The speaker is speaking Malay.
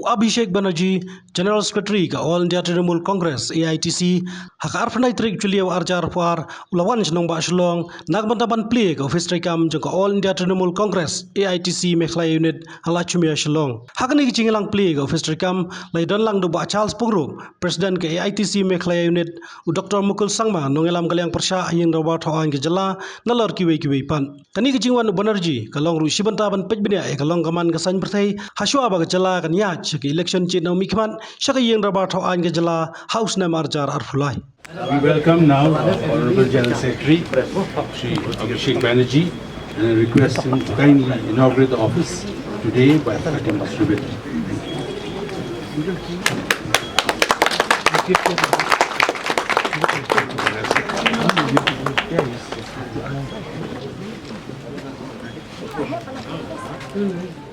Abhishek Banerjee, General Secretary ka All India Trinamool Congress AITC, haka arfanai trik chuliau arjar puar ulawan Shillong ba Shillong, nagbantaban plie ka ophis treikam jong ka All India Trinamool Congress AITC Mekhlai Unit halachumia Shillong. Hakani chingelang plie ka ophis treikam laidon lang do ba Charles Pungru, President ka AITC Mekhlai Unit u Dr. Mukul Sangma nongelam kaliang persya yang rawa thawan ke jala nalor kiwe pan. Kani kicingwan Banerjee kalong ru sibantaban pejbenia kalong kaman kasan pertai haswa ba jala kan ya ke election chin mikman shaka yang rabar thawan ke jala house na marjar arfulai. We welcome now our Honorable General Secretary, Shri Abhishek Banerjee, and request him to kindly inaugurate the office today by cutting this ribbon. Thank you.